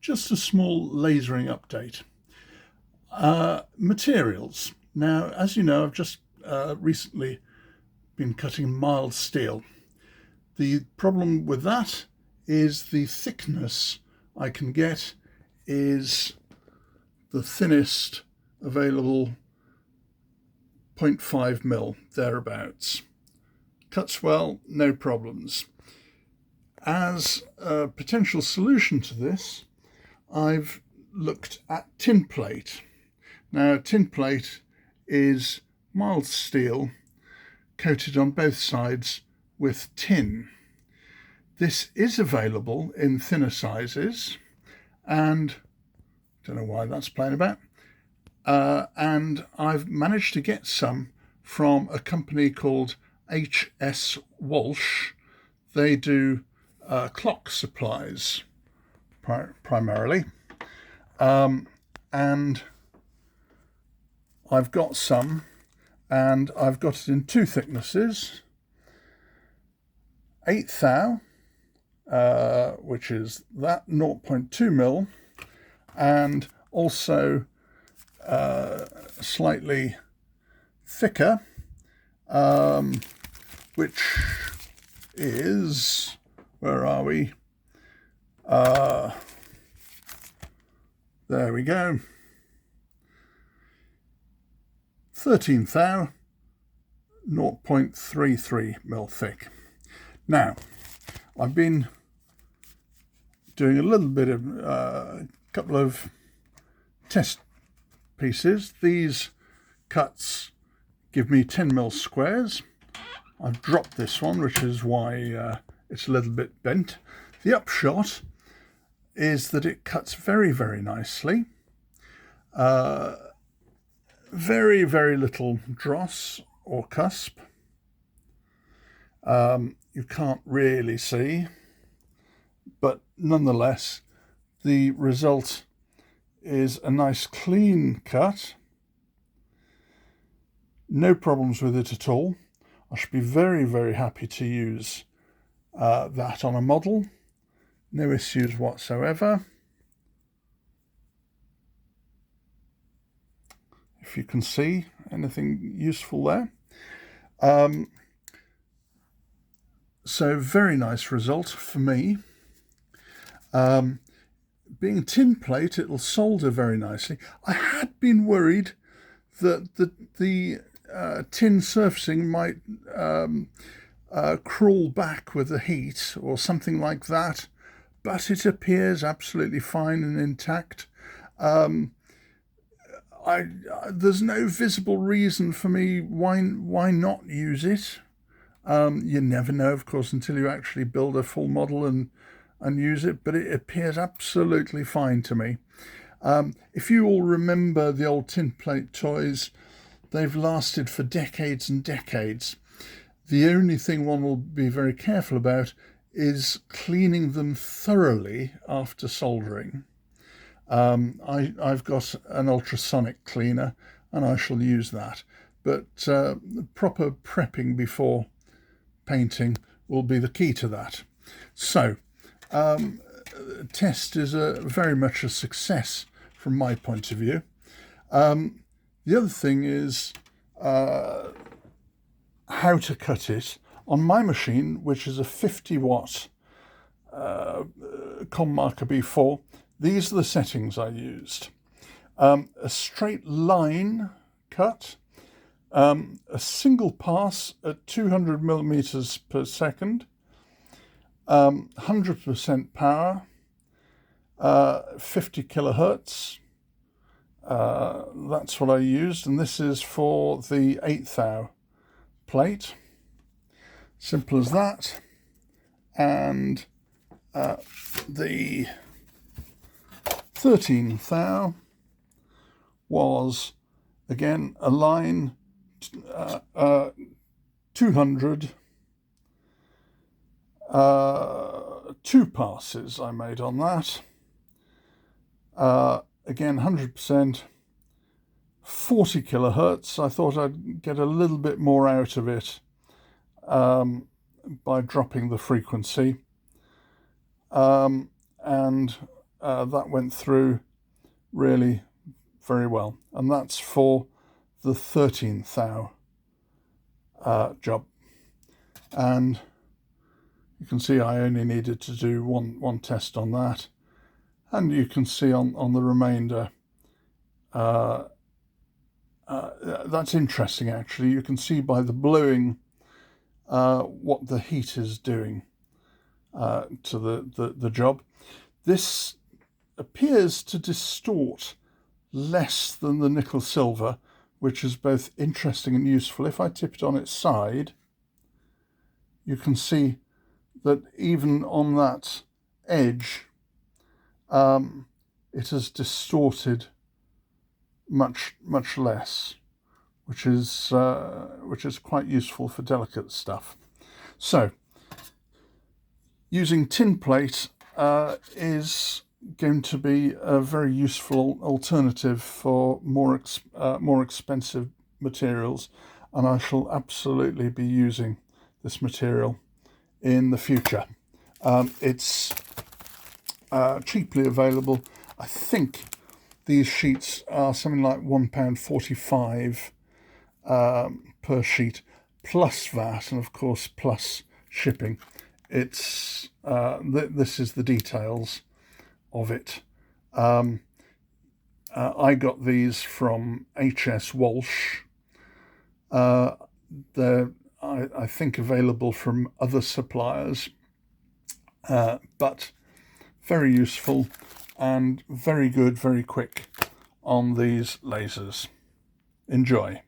Just a small lasering update. Materials. Now, as you know, I've just recently been cutting mild steel. The problem with that is the thickness I can get is the thinnest available 0.5 mil, thereabouts. Cuts well, no problems. As a potential solution to this, I've looked at tin plate. Now, tin plate is mild steel coated on both sides with tin. This is available in thinner sizes, and don't know why that's playing about. And I've managed to get some from a company called H.S. Walsh. They do clock supplies primarily. And I've got some, and I've got it in two thicknesses. 1/8 thou, which is that 0.2 mil, and also slightly thicker, which is, where are we? There we go. 13 thou, 0.33 mil thick. Now, I've been doing a little bit of a couple of test pieces. These cuts give me 10 mil squares. I've dropped this one, which is why it's a little bit bent. The upshot is that it cuts very, very nicely. Very, very little dross or cusp. You can't really see, but nonetheless, the result is a nice clean cut. No problems with it at all. I should be very, very happy to use that on a model. No issues whatsoever. If you can see anything useful there. So very nice result for me. Being tin plate, it'll solder very nicely. I had been worried that the tin surfacing might crawl back with the heat or something like that, but it appears absolutely fine and intact. There's no visible reason for me why not use it. You never know, of course, until you actually build a full model and use it, but it appears absolutely fine to me. If you all remember the old tin plate toys, they've lasted for decades and decades. The only thing one will be very careful about is cleaning them thoroughly after soldering. I've got an ultrasonic cleaner and I shall use that, but proper prepping before painting will be the key to that. So test is very much a success from my point of view. The other thing is how to cut it. On my machine, which is a 50 watt ComMarker B4, these are the settings I used. A straight line cut, a single pass at 200 millimeters per second, 100% power, 50 kilohertz. That's what I used, and this is for the 1/8 thou plate. Simple as that. And the 13 thou was again a line 200, two passes I made on that. Again 100%, 40 kilohertz. I thought I'd get a little bit more out of it by dropping the frequency. And that went through really very well. And that's for the 13th thou job. And you can see I only needed to do one test on that. And you can see on the remainder, that's interesting actually. You can see by the bluing what the heat is doing to the job. This appears to distort less than the nickel silver, which is both interesting and useful. If I tip it on its side, you can see that even on that edge, it has distorted much less, which is quite useful for delicate stuff. So using tin plate is going to be a very useful alternative for more expensive materials, and I shall absolutely be using this material in the future. It's cheaply available. I think these sheets are something like £1.45 per sheet, plus VAT, and of course plus shipping. It's this is the details of it. I got these from HS Walsh. They're I think available from other suppliers, but very useful and very good, very quick on these lasers. Enjoy.